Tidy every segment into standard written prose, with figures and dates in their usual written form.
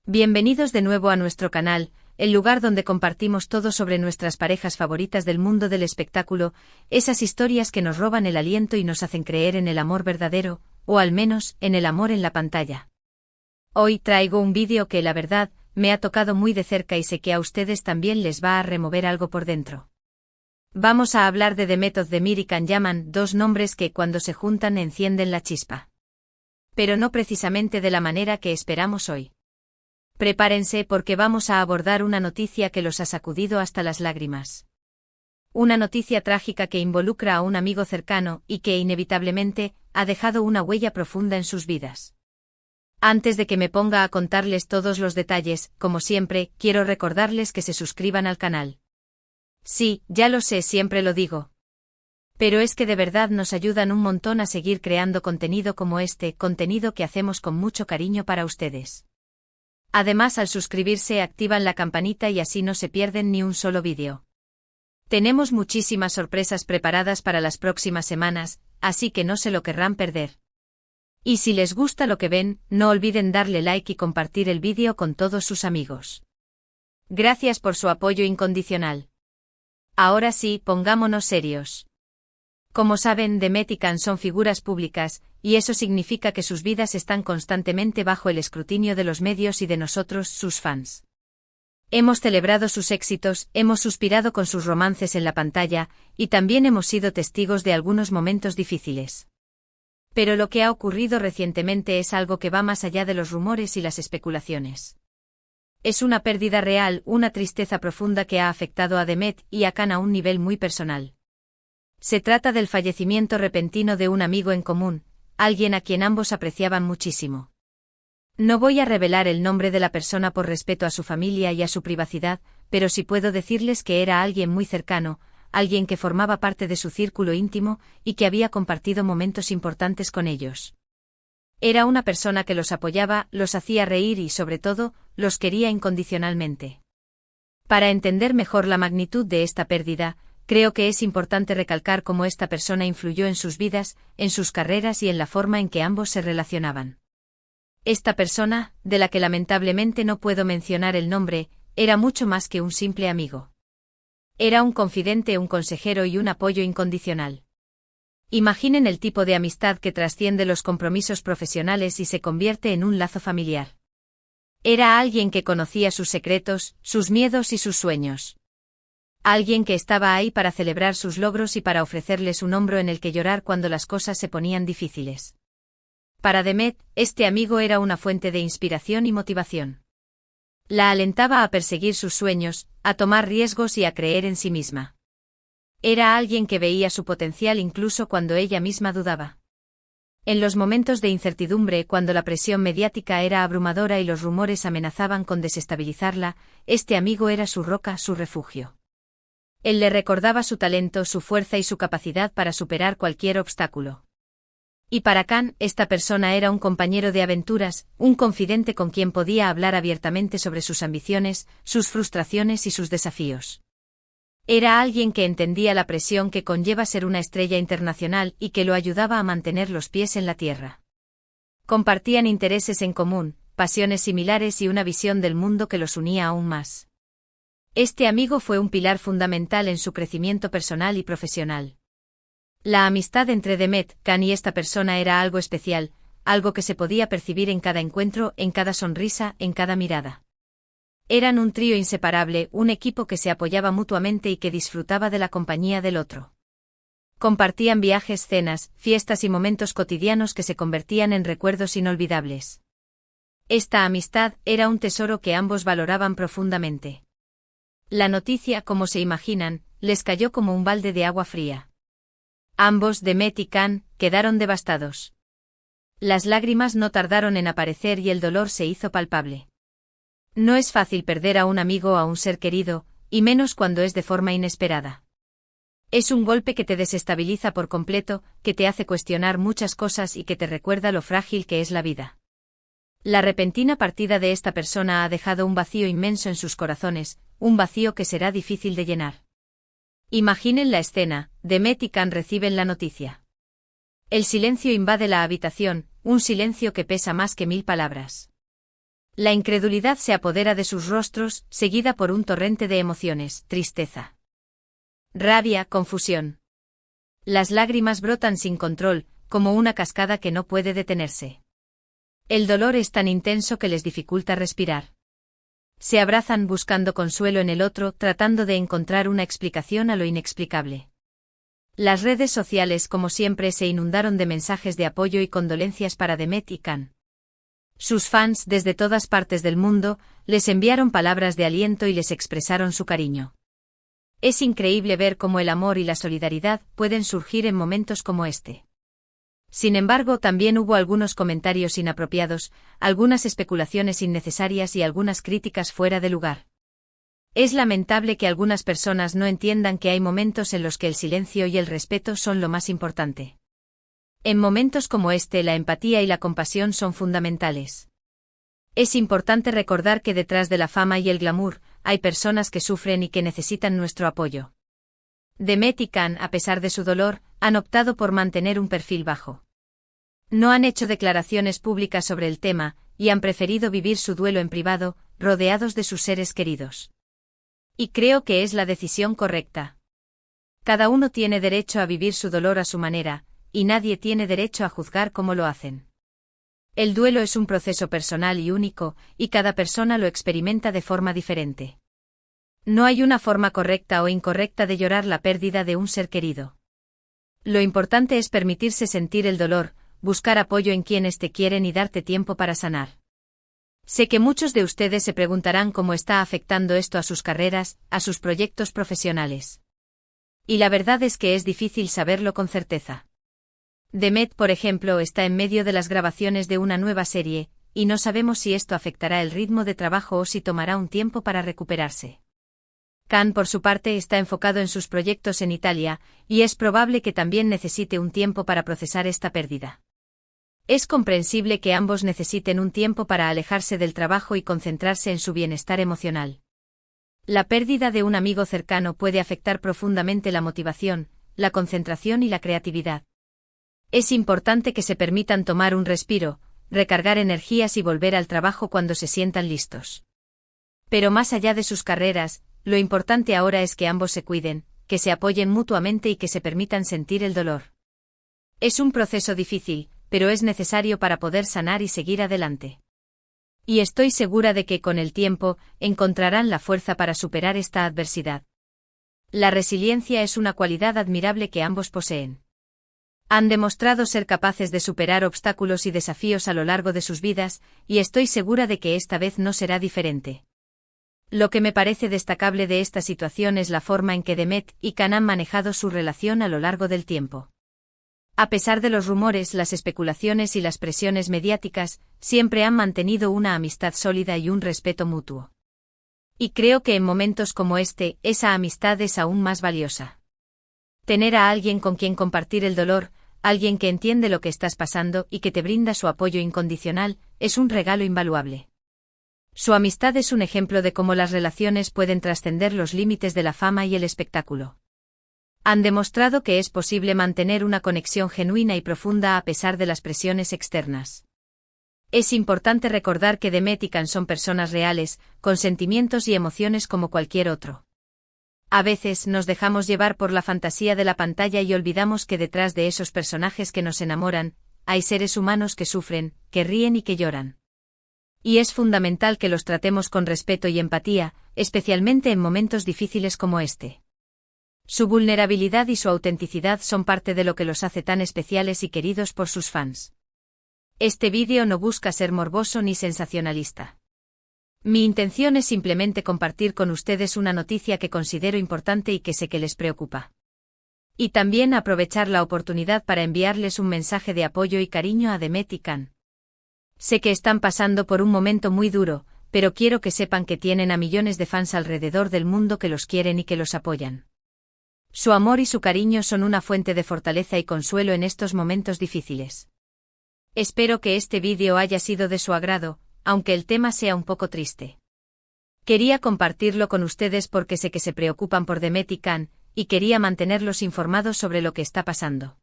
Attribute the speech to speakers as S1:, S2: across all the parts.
S1: Bienvenidos de nuevo a nuestro canal, el lugar donde compartimos todo sobre nuestras parejas favoritas del mundo del espectáculo, esas historias que nos roban el aliento y nos hacen creer en el amor verdadero, o al menos, en el amor en la pantalla. Hoy traigo un vídeo que, la verdad, me ha tocado muy de cerca y sé que a ustedes también les va a remover algo por dentro. Vamos a hablar de Demet Özdemir y Can Yaman, dos nombres que cuando se juntan encienden la chispa. Pero no precisamente de la manera que esperamos hoy. Prepárense porque vamos a abordar una noticia que los ha sacudido hasta las lágrimas. Una noticia trágica que involucra a un amigo cercano y que inevitablemente ha dejado una huella profunda en sus vidas. Antes de que me ponga a contarles todos los detalles, como siempre, quiero recordarles que se suscriban al canal. Sí, ya lo sé, siempre lo digo. Pero es que de verdad nos ayudan un montón a seguir creando contenido como este, contenido que hacemos con mucho cariño para ustedes. Además, al suscribirse activan la campanita y así no se pierden ni un solo vídeo. Tenemos muchísimas sorpresas preparadas para las próximas semanas, así que no se lo querrán perder. Y si les gusta lo que ven, no olviden darle like y compartir el vídeo con todos sus amigos. Gracias por su apoyo incondicional. Ahora sí, pongámonos serios. Como saben, Demet y Can son figuras públicas, y eso significa que sus vidas están constantemente bajo el escrutinio de los medios y de nosotros, sus fans. Hemos celebrado sus éxitos, hemos suspirado con sus romances en la pantalla, y también hemos sido testigos de algunos momentos difíciles. Pero lo que ha ocurrido recientemente es algo que va más allá de los rumores y las especulaciones. Es una pérdida real, una tristeza profunda que ha afectado a Demet y a Can a un nivel muy personal. Se trata del fallecimiento repentino de un amigo en común, alguien a quien ambos apreciaban muchísimo. No voy a revelar el nombre de la persona por respeto a su familia y a su privacidad, pero sí puedo decirles que era alguien muy cercano, alguien que formaba parte de su círculo íntimo y que había compartido momentos importantes con ellos. Era una persona que los apoyaba, los hacía reír y, sobre todo, los quería incondicionalmente. Para entender mejor la magnitud de esta pérdida, creo que es importante recalcar cómo esta persona influyó en sus vidas, en sus carreras y en la forma en que ambos se relacionaban. Esta persona, de la que lamentablemente no puedo mencionar el nombre, era mucho más que un simple amigo. Era un confidente, un consejero y un apoyo incondicional. Imaginen el tipo de amistad que trasciende los compromisos profesionales y se convierte en un lazo familiar. Era alguien que conocía sus secretos, sus miedos y sus sueños. Alguien que estaba ahí para celebrar sus logros y para ofrecerles un hombro en el que llorar cuando las cosas se ponían difíciles. Para Demet, este amigo era una fuente de inspiración y motivación. La alentaba a perseguir sus sueños, a tomar riesgos y a creer en sí misma. Era alguien que veía su potencial incluso cuando ella misma dudaba. En los momentos de incertidumbre, cuando la presión mediática era abrumadora y los rumores amenazaban con desestabilizarla, este amigo era su roca, su refugio. Él le recordaba su talento, su fuerza y su capacidad para superar cualquier obstáculo. Y para Can, esta persona era un compañero de aventuras, un confidente con quien podía hablar abiertamente sobre sus ambiciones, sus frustraciones y sus desafíos. Era alguien que entendía la presión que conlleva ser una estrella internacional y que lo ayudaba a mantener los pies en la tierra. Compartían intereses en común, pasiones similares y una visión del mundo que los unía aún más. Este amigo fue un pilar fundamental en su crecimiento personal y profesional. La amistad entre Demet, Can y esta persona era algo especial, algo que se podía percibir en cada encuentro, en cada sonrisa, en cada mirada. Eran un trío inseparable, un equipo que se apoyaba mutuamente y que disfrutaba de la compañía del otro. Compartían viajes, cenas, fiestas y momentos cotidianos que se convertían en recuerdos inolvidables. Esta amistad era un tesoro que ambos valoraban profundamente. La noticia, como se imaginan, les cayó como un balde de agua fría. Ambos, Demet y Can, quedaron devastados. Las lágrimas no tardaron en aparecer y el dolor se hizo palpable. No es fácil perder a un amigo o a un ser querido, y menos cuando es de forma inesperada. Es un golpe que te desestabiliza por completo, que te hace cuestionar muchas cosas y que te recuerda lo frágil que es la vida. La repentina partida de esta persona ha dejado un vacío inmenso en sus corazones, un vacío que será difícil de llenar. Imaginen la escena, Demet y Can reciben la noticia. El silencio invade la habitación, un silencio que pesa más que 1000 palabras. La incredulidad se apodera de sus rostros, seguida por un torrente de emociones, tristeza, rabia, confusión. Las lágrimas brotan sin control, como una cascada que no puede detenerse. El dolor es tan intenso que les dificulta respirar. Se abrazan buscando consuelo en el otro, tratando de encontrar una explicación a lo inexplicable. Las redes sociales, como siempre, se inundaron de mensajes de apoyo y condolencias para Demet y Can. Sus fans, desde todas partes del mundo, les enviaron palabras de aliento y les expresaron su cariño. Es increíble ver cómo el amor y la solidaridad pueden surgir en momentos como este. Sin embargo, también hubo algunos comentarios inapropiados, algunas especulaciones innecesarias y algunas críticas fuera de lugar. Es lamentable que algunas personas no entiendan que hay momentos en los que el silencio y el respeto son lo más importante. En momentos como este, la empatía y la compasión son fundamentales. Es importante recordar que detrás de la fama y el glamour, hay personas que sufren y que necesitan nuestro apoyo. Demet y Can, a pesar de su dolor, han optado por mantener un perfil bajo. No han hecho declaraciones públicas sobre el tema, y han preferido vivir su duelo en privado, rodeados de sus seres queridos. Y creo que es la decisión correcta. Cada uno tiene derecho a vivir su dolor a su manera, y nadie tiene derecho a juzgar cómo lo hacen. El duelo es un proceso personal y único, y cada persona lo experimenta de forma diferente. No hay una forma correcta o incorrecta de llorar la pérdida de un ser querido. Lo importante es permitirse sentir el dolor, buscar apoyo en quienes te quieren y darte tiempo para sanar. Sé que muchos de ustedes se preguntarán cómo está afectando esto a sus carreras, a sus proyectos profesionales. Y la verdad es que es difícil saberlo con certeza. Demet, por ejemplo, está en medio de las grabaciones de una nueva serie, y no sabemos si esto afectará el ritmo de trabajo o si tomará un tiempo para recuperarse. Can, por su parte, está enfocado en sus proyectos en Italia, y es probable que también necesite un tiempo para procesar esta pérdida. Es comprensible que ambos necesiten un tiempo para alejarse del trabajo y concentrarse en su bienestar emocional. La pérdida de un amigo cercano puede afectar profundamente la motivación, la concentración y la creatividad. Es importante que se permitan tomar un respiro, recargar energías y volver al trabajo cuando se sientan listos. Pero más allá de sus carreras, lo importante ahora es que ambos se cuiden, que se apoyen mutuamente y que se permitan sentir el dolor. Es un proceso difícil, pero es necesario para poder sanar y seguir adelante. Y estoy segura de que con el tiempo, encontrarán la fuerza para superar esta adversidad. La resiliencia es una cualidad admirable que ambos poseen. Han demostrado ser capaces de superar obstáculos y desafíos a lo largo de sus vidas, y estoy segura de que esta vez no será diferente. Lo que me parece destacable de esta situación es la forma en que Demet y Can han manejado su relación a lo largo del tiempo. A pesar de los rumores, las especulaciones y las presiones mediáticas, siempre han mantenido una amistad sólida y un respeto mutuo. Y creo que en momentos como este, esa amistad es aún más valiosa. Tener a alguien con quien compartir el dolor, alguien que entiende lo que estás pasando y que te brinda su apoyo incondicional, es un regalo invaluable. Su amistad es un ejemplo de cómo las relaciones pueden trascender los límites de la fama y el espectáculo. Han demostrado que es posible mantener una conexión genuina y profunda a pesar de las presiones externas. Es importante recordar que Demet y Can son personas reales, con sentimientos y emociones como cualquier otro. A veces nos dejamos llevar por la fantasía de la pantalla y olvidamos que detrás de esos personajes que nos enamoran, hay seres humanos que sufren, que ríen y que lloran. Y es fundamental que los tratemos con respeto y empatía, especialmente en momentos difíciles como este. Su vulnerabilidad y su autenticidad son parte de lo que los hace tan especiales y queridos por sus fans. Este vídeo no busca ser morboso ni sensacionalista. Mi intención es simplemente compartir con ustedes una noticia que considero importante y que sé que les preocupa. Y también aprovechar la oportunidad para enviarles un mensaje de apoyo y cariño a Demet y Can. Sé que están pasando por un momento muy duro, pero quiero que sepan que tienen a millones de fans alrededor del mundo que los quieren y que los apoyan. Su amor y su cariño son una fuente de fortaleza y consuelo en estos momentos difíciles. Espero que este vídeo haya sido de su agrado, aunque el tema sea un poco triste. Quería compartirlo con ustedes porque sé que se preocupan por Demet y Can, y quería mantenerlos informados sobre lo que está pasando.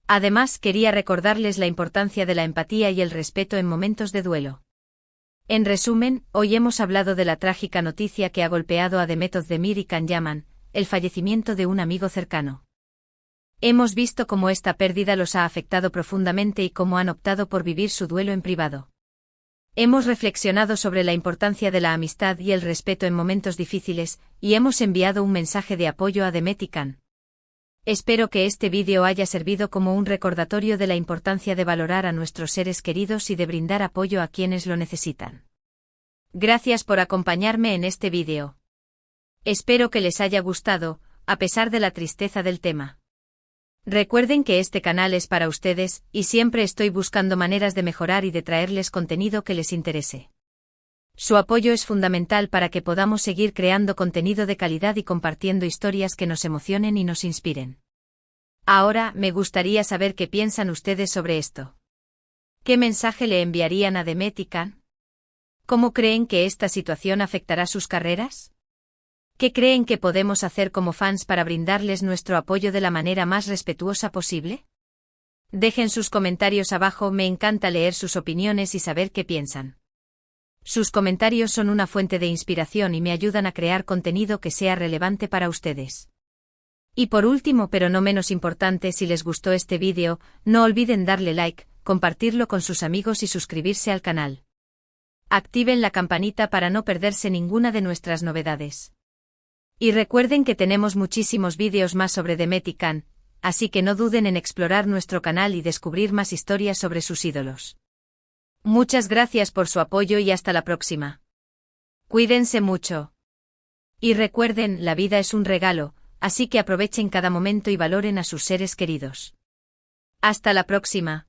S1: Además, quería recordarles la importancia de la empatía y el respeto en momentos de duelo. En resumen, hoy hemos hablado de la trágica noticia que ha golpeado a Demet Özdemir y Can Yaman, el fallecimiento de un amigo cercano. Hemos visto cómo esta pérdida los ha afectado profundamente y cómo han optado por vivir su duelo en privado. Hemos reflexionado sobre la importancia de la amistad y el respeto en momentos difíciles, y hemos enviado un mensaje de apoyo a Demet y Can. Espero que este vídeo haya servido como un recordatorio de la importancia de valorar a nuestros seres queridos y de brindar apoyo a quienes lo necesitan. Gracias por acompañarme en este vídeo. Espero que les haya gustado, a pesar de la tristeza del tema. Recuerden que este canal es para ustedes, y siempre estoy buscando maneras de mejorar y de traerles contenido que les interese. Su apoyo es fundamental para que podamos seguir creando contenido de calidad y compartiendo historias que nos emocionen y nos inspiren. Ahora, me gustaría saber qué piensan ustedes sobre esto. ¿Qué mensaje le enviarían a Demet y Can? ¿Cómo creen que esta situación afectará sus carreras? ¿Qué creen que podemos hacer como fans para brindarles nuestro apoyo de la manera más respetuosa posible? Dejen sus comentarios abajo, me encanta leer sus opiniones y saber qué piensan. Sus comentarios son una fuente de inspiración y me ayudan a crear contenido que sea relevante para ustedes. Y por último, pero no menos importante, si les gustó este vídeo, no olviden darle like, compartirlo con sus amigos y suscribirse al canal. Activen la campanita para no perderse ninguna de nuestras novedades. Y recuerden que tenemos muchísimos vídeos más sobre Demet y Can, así que no duden en explorar nuestro canal y descubrir más historias sobre sus ídolos. Muchas gracias por su apoyo y hasta la próxima. Cuídense mucho. Y recuerden, la vida es un regalo, así que aprovechen cada momento y valoren a sus seres queridos. Hasta la próxima.